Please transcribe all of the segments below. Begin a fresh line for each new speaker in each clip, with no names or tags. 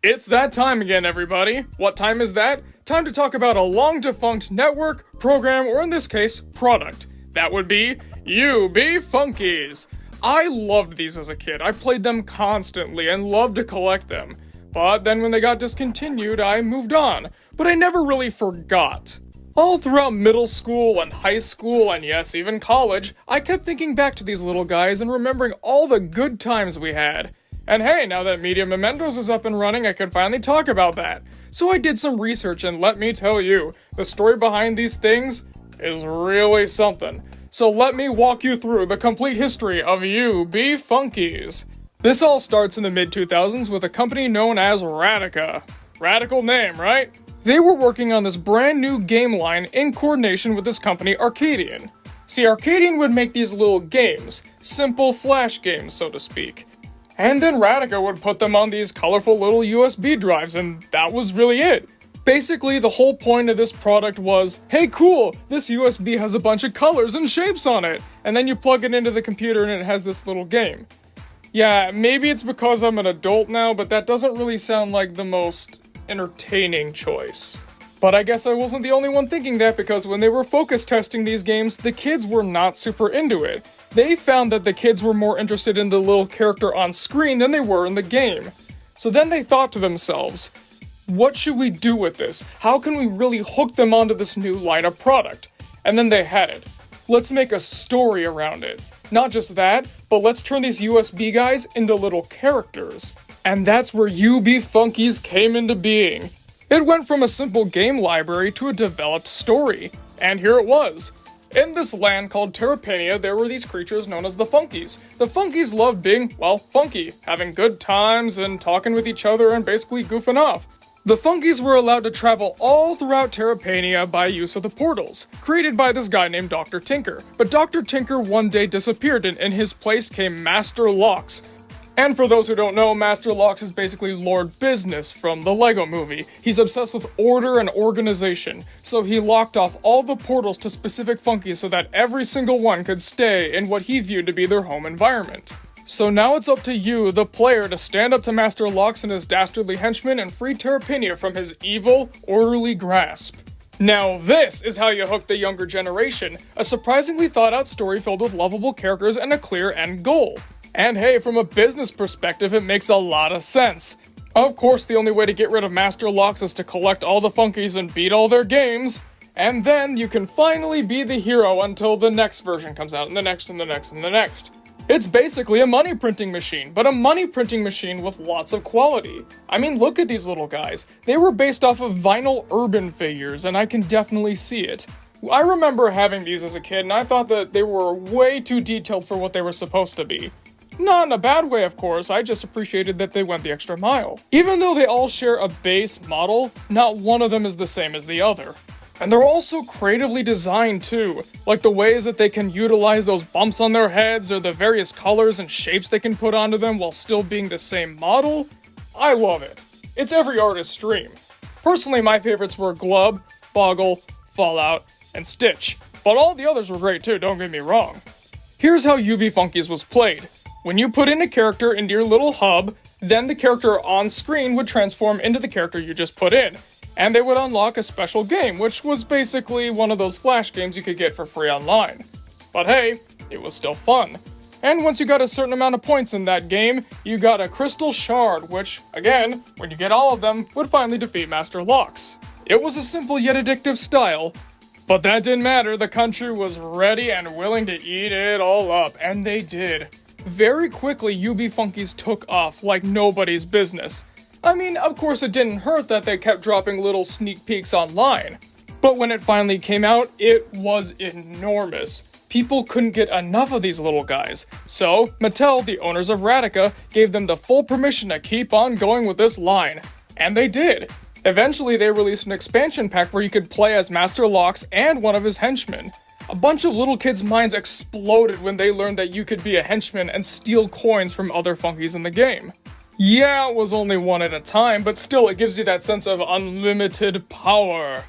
It's that time again, everybody. What time is that? Time to talk about a long-defunct network, program, or in this case, product. That would be Funkeys. I loved these as a kid. I played them constantly and loved to collect them. But then when they got discontinued, I moved on. But I never really forgot. All throughout middle school and high school and yes, even college, I kept thinking back to these little guys and remembering all the good times we had. And hey, now that Media Mementos is up and running, I could finally talk about that. So I did some research and let me tell you, the story behind these things is really something. So let me walk you through the complete history of Funkeys. This all starts in the mid-2000s with a company known as Radica. Radical name, right? They were working on this brand new game line in coordination with this company Arcadian. See, Arcadian would make these little games, simple flash games, so to speak. And then Radica would put them on these colorful little USB drives, and that was really it. Basically, the whole point of this product was, hey cool, this USB has a bunch of colors and shapes on it, and then you plug it into the computer and it has this little game. Yeah, maybe it's because I'm an adult now, but that doesn't really sound like the most entertaining choice. But I guess I wasn't the only one thinking that, because when they were focus testing these games, the kids were not super into it. They found that the kids were more interested in the little character on screen than they were in the game. So then they thought to themselves, what should we do with this? How can we really hook them onto this new line of product? And then they had it. Let's make a story around it. Not just that, but let's turn these USB guys into little characters. And that's where Funkeys came into being. It went from a simple game library to a developed story. And here it was. In this land called Terrapenia, there were these creatures known as the Funkeys. The Funkeys loved being, well, funky, having good times and talking with each other and basically goofing off. The Funkeys were allowed to travel all throughout Terrapenia by use of the portals, created by this guy named Dr. Tinker. But Dr. Tinker one day disappeared, and in his place came Master Lox. And for those who don't know, Master Lox is basically Lord Business from the Lego movie. He's obsessed with order and organization, so he locked off all the portals to specific Funkeys so that every single one could stay in what he viewed to be their home environment. So now it's up to you, the player, to stand up to Master Lox and his dastardly henchmen and free Terrapenia from his evil, orderly grasp. Now this is how you hook the younger generation, a surprisingly thought-out story filled with lovable characters and a clear end goal. And hey, from a business perspective, it makes a lot of sense. Of course, the only way to get rid of Master Lox is to collect all the Funkeys and beat all their games, and then you can finally be the hero until the next version comes out, and the next, and the next, and the next. It's basically a money printing machine, but a money printing machine with lots of quality. I mean, look at these little guys. They were based off of vinyl urban figures, and I can definitely see it. I remember having these as a kid, and I thought that they were way too detailed for what they were supposed to be. Not in a bad way, of course, I just appreciated that they went the extra mile. Even though they all share a base model, not one of them is the same as the other. And they're also creatively designed too, like the ways that they can utilize those bumps on their heads or the various colors and shapes they can put onto them while still being the same model. I love it. It's every artist's dream. Personally, my favorites were Glub, Boggle, Fallout, and Stitch, but all the others were great too, don't get me wrong. Here's how Funkeys was played. When you put in a character into your little hub, then the character on screen would transform into the character you just put in. And they would unlock a special game, which was basically one of those flash games you could get for free online. But hey, it was still fun. And once you got a certain amount of points in that game, you got a crystal shard, which, again, when you get all of them, would finally defeat Master Lox. It was a simple yet addictive style, but that didn't matter. The country was ready and willing to eat it all up, and they did. Very quickly, Funkeys took off like nobody's business. I mean, of course it didn't hurt that they kept dropping little sneak peeks online. But when it finally came out, it was enormous. People couldn't get enough of these little guys. So, Mattel, the owners of Radica, gave them the full permission to keep on going with this line. And they did. Eventually, they released an expansion pack where you could play as Master Lox and one of his henchmen. A bunch of little kids' minds exploded when they learned that you could be a henchman and steal coins from other Funkeys in the game. Yeah, it was only one at a time, but still it gives you that sense of unlimited power.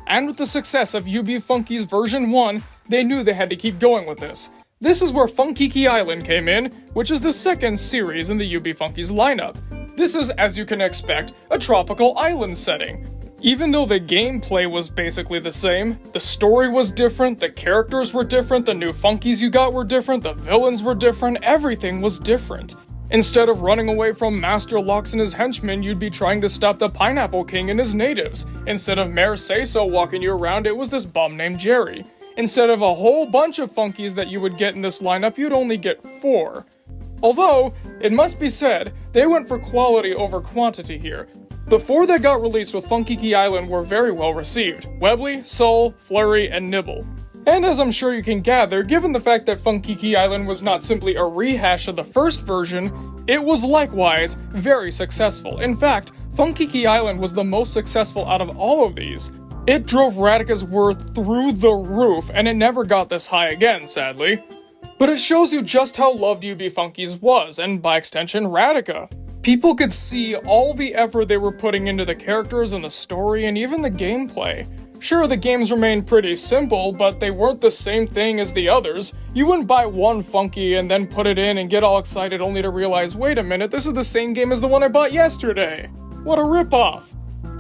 And with the success of Funkeys version 1, they knew they had to keep going with this. This is where Funkiki Island came in, which is the second series in the Funkeys lineup. This is, as you can expect, a tropical island setting. Even though the gameplay was basically the same, the story was different, the characters were different, the new Funkeys you got were different, the villains were different, everything was different. Instead of running away from Master Lox and his henchmen, you'd be trying to stop the Pineapple King and his natives. Instead of Mayor Say-So walking you around, it was this bum named Jerry. Instead of a whole bunch of Funkeys that you would get in this lineup, you'd only get 4. Although, it must be said, they went for quality over quantity here. The 4 that got released with Funkeys Island were very well received: Webley, Soul, Flurry, and Nibble. And as I'm sure you can gather, given the fact that Funkeys Island was not simply a rehash of the first version, it was likewise very successful. In fact, Funkeys Island was the most successful out of all of these. It drove Radica's worth through the roof, and it never got this high again, sadly. But it shows you just how loved UB Funkeys was, and by extension, Radica. People could see all the effort they were putting into the characters and the story and even the gameplay. Sure, the games remained pretty simple, but they weren't the same thing as the others. You wouldn't buy one Funky and then put it in and get all excited only to realize, wait a minute, this is the same game as the one I bought yesterday. What a ripoff.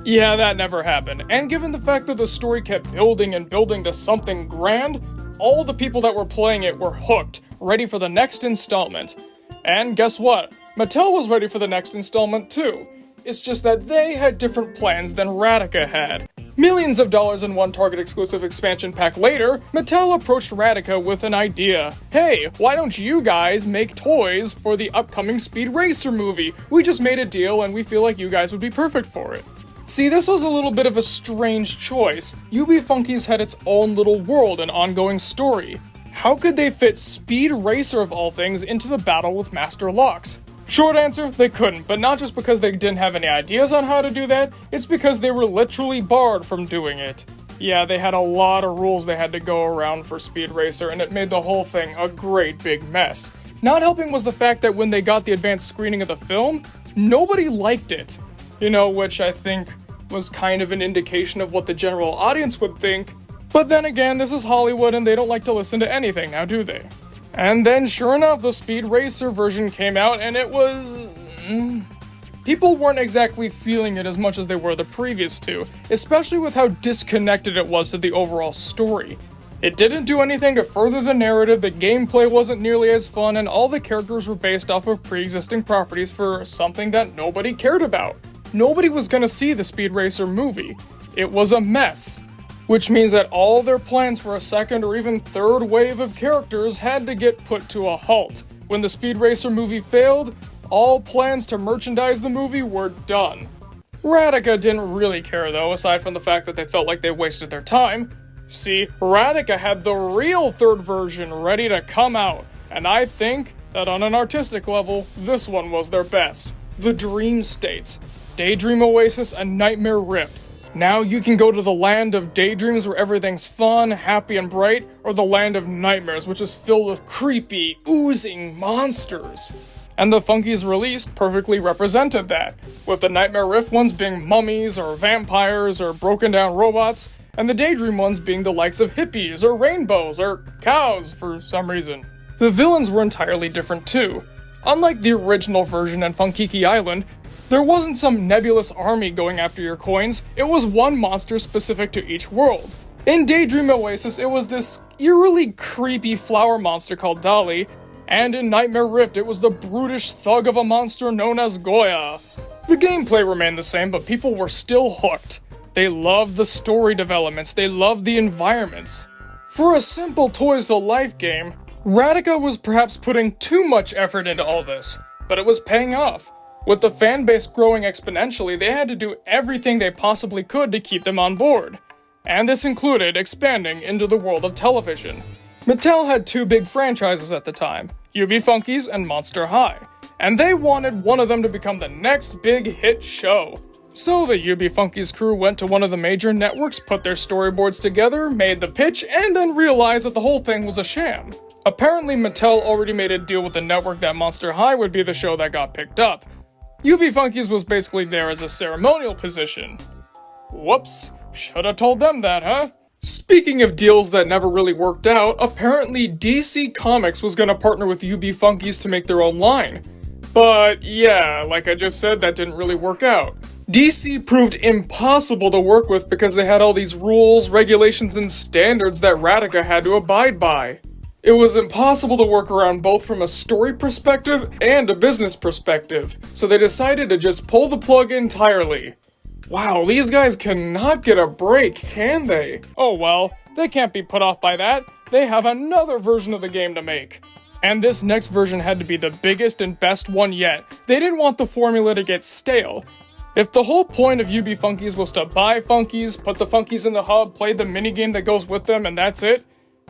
Yeah, that never happened, and given the fact that the story kept building and building to something grand, all the people that were playing it were hooked, ready for the next installment. And guess what? Mattel was ready for the next installment too. It's just that they had different plans than Radica had. Millions of dollars in one Target exclusive expansion pack later, Mattel approached Radica with an idea. Hey, why don't you guys make toys for the upcoming Speed Racer movie? We just made a deal and we feel like you guys would be perfect for it. See, this was a little bit of a strange choice. UB Funkeys had its own little world and ongoing story. How could they fit Speed Racer of all things into the battle with Master Lox? Short answer, they couldn't, but not just because they didn't have any ideas on how to do that, it's because they were literally barred from doing it. Yeah, they had a lot of rules they had to go around for Speed Racer, and it made the whole thing a great big mess. Not helping was the fact that when they got the advanced screening of the film, nobody liked it. You know, which I think was kind of an indication of what the general audience would think. But then again, this is Hollywood and they don't like to listen to anything, now do they? And then, sure enough, the Speed Racer version came out, and it was... people weren't exactly feeling it as much as they were the previous two, especially with how disconnected it was to the overall story. It didn't do anything to further the narrative, the gameplay wasn't nearly as fun, and all the characters were based off of pre-existing properties for something that nobody cared about. Nobody was gonna see the Speed Racer movie. It was a mess. Which means that all their plans for a second or even third wave of characters had to get put to a halt. When the Speed Racer movie failed, all plans to merchandise the movie were done. Radica didn't really care though, aside from the fact that they felt like they wasted their time. See, Radica had the real third version ready to come out, and I think that on an artistic level, this one was their best. The Dream States, Daydream Oasis, and Nightmare Rift. Now you can go to the land of daydreams where everything's fun, happy, and bright, or the land of nightmares, which is filled with creepy, oozing monsters. And the Funkeys released perfectly represented that, with the Nightmare Rift ones being mummies, or vampires, or broken down robots, and the daydream ones being the likes of hippies, or rainbows, or cows for some reason. The villains were entirely different too. Unlike the original version in Funkeys Island, there wasn't some nebulous army going after your coins, it was one monster specific to each world. In Daydream Oasis, it was this eerily creepy flower monster called Dolly, and in Nightmare Rift, it was the brutish thug of a monster known as Goya. The gameplay remained the same, but people were still hooked. They loved the story developments, they loved the environments. For a simple Toys to Life game, Radica was perhaps putting too much effort into all this, but it was paying off. With the fan base growing exponentially, they had to do everything they possibly could to keep them on board. And this included expanding into the world of television. Mattel had 2 big franchises at the time, UB Funkeys and Monster High, and they wanted one of them to become the next big hit show. So the UB Funkeys crew went to one of the major networks, put their storyboards together, made the pitch, and then realized that the whole thing was a sham. Apparently Mattel already made a deal with the network that Monster High would be the show that got picked up. UB Funkeys was basically there as a ceremonial position. Whoops, shoulda told them that, huh? Speaking of deals that never really worked out, apparently DC Comics was gonna partner with UB Funkeys to make their own line. But yeah, like I just said, that didn't really work out. DC proved impossible to work with because they had all these rules, regulations, and standards that Radica had to abide by. It was impossible to work around both from a story perspective and a business perspective, so they decided to just pull the plug entirely. Wow, these guys cannot get a break, can they? Oh well, they can't be put off by that. They have another version of the game to make. And this next version had to be the biggest and best one yet. They didn't want the formula to get stale. If the whole point of UB Funkeys was to buy Funkeys, put the Funkeys in the hub, play the minigame that goes with them, and that's it,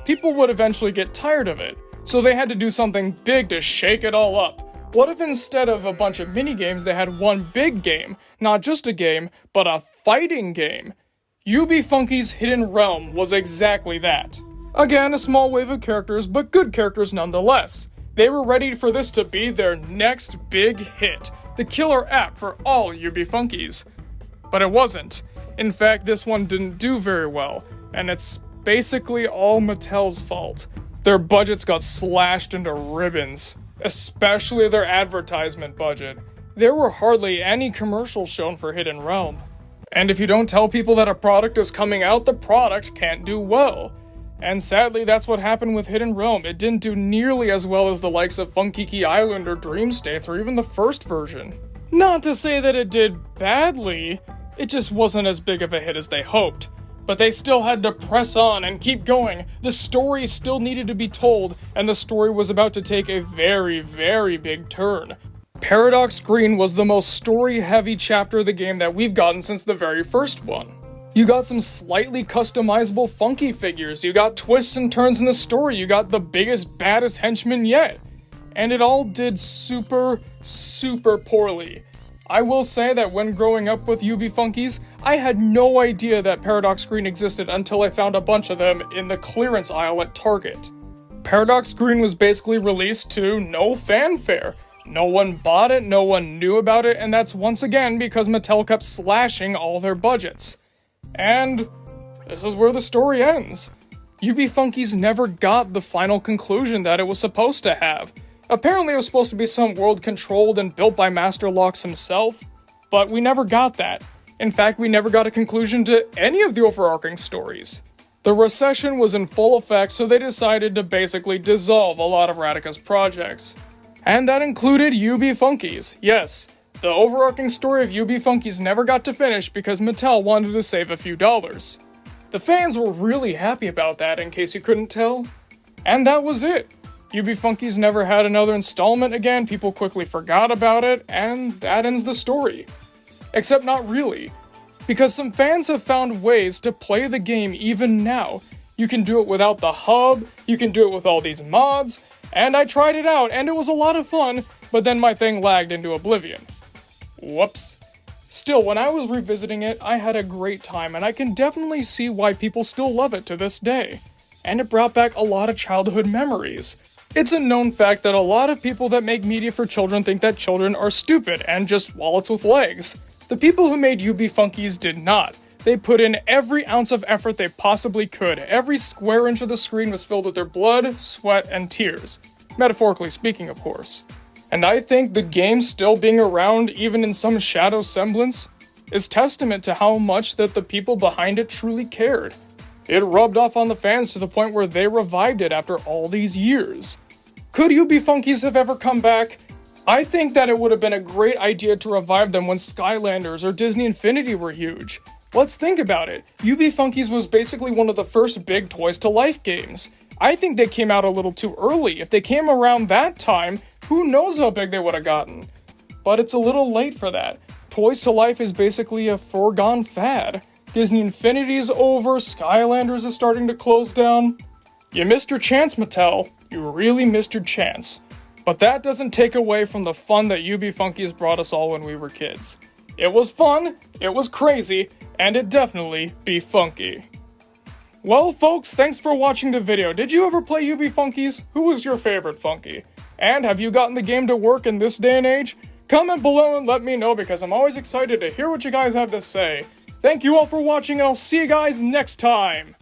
people would eventually get tired of it. So they had to do something big to shake it all up. What if instead of a bunch of minigames, they had one big game? Not just a game, but a fighting game. UB Funkeys Hidden Realm was exactly that. Again, a small wave of characters, but good characters nonetheless. They were ready for this to be their next big hit. The killer app for all UB Funkeys. But it wasn't. In fact, this one didn't do very well, and it's basically all Mattel's fault. Their budgets got slashed into ribbons, especially their advertisement budget. There were hardly any commercials shown for Hidden Realm. And if you don't tell people that a product is coming out, the product can't do well. And sadly, that's what happened with Hidden Realm. It didn't do nearly as well as the likes of Funkeys Island or Dream States or even the first version. Not to say that it did badly, it just wasn't as big of a hit as they hoped. But they still had to press on and keep going. The story still needed to be told, and the story was about to take a very, very big turn. Paradox Green was the most story-heavy chapter of the game that we've gotten since the very first one. You got some slightly customizable Funky figures, you got twists and turns in the story, you got the biggest, baddest henchman yet. And it all did super, super poorly. I will say that when growing up with UB Funkeys, I had no idea that Paradox Green existed until I found a bunch of them in the clearance aisle at Target. Paradox Green was basically released to no fanfare. No one bought it, no one knew about it, and that's once again because Mattel kept slashing all their budgets. And this is where the story ends. UB Funkeys never got the final conclusion that it was supposed to have. Apparently it was supposed to be some world controlled and built by Master Lox himself, but we never got that. In fact, we never got a conclusion to any of the overarching stories. The recession was in full effect, so they decided to basically dissolve a lot of Radica's projects. And that included UB Funkeys, yes. The overarching story of UB Funkeys never got to finish because Mattel wanted to save a few dollars. The fans were really happy about that, in case you couldn't tell. And that was it. UB Funkeys never had another installment again, people quickly forgot about it, and that ends the story. Except not really. Because some fans have found ways to play the game even now. You can do it without the hub, you can do it with all these mods, and I tried it out and it was a lot of fun, but then my thing lagged into oblivion. Whoops. Still, when I was revisiting it, I had a great time, and I can definitely see why people still love it to this day. And it brought back a lot of childhood memories. It's a known fact that a lot of people that make media for children think that children are stupid and just wallets with legs. The people who made UB Funkeys did not. They put in every ounce of effort they possibly could. Every square inch of the screen was filled with their blood, sweat, and tears. Metaphorically speaking, of course. And I think the game still being around, even in some shadow semblance, is testament to how much that the people behind it truly cared. It rubbed off on the fans to the point where they revived it after all these years. Could UB Funkeys have ever come back? I think that it would have been a great idea to revive them when Skylanders or Disney Infinity were huge. Let's think about it. UB Funkeys was basically one of the first big Toys to Life games. I think they came out a little too early. If they came around that time, who knows how big they would have gotten. But it's a little late for that. Toys to Life is basically a foregone fad. Disney Infinity's over, Skylanders is starting to close down. You missed your chance, Mattel. You really missed your chance. But that doesn't take away from the fun that UB Funkeys brought us all when we were kids. It was fun, it was crazy, and it definitely be funky. Well, folks, thanks for watching the video. Did you ever play UB Funkeys? Who was your favorite Funky? And have you gotten the game to work in this day and age? Comment below and let me know because I'm always excited to hear what you guys have to say. Thank you all for watching and I'll see you guys next time!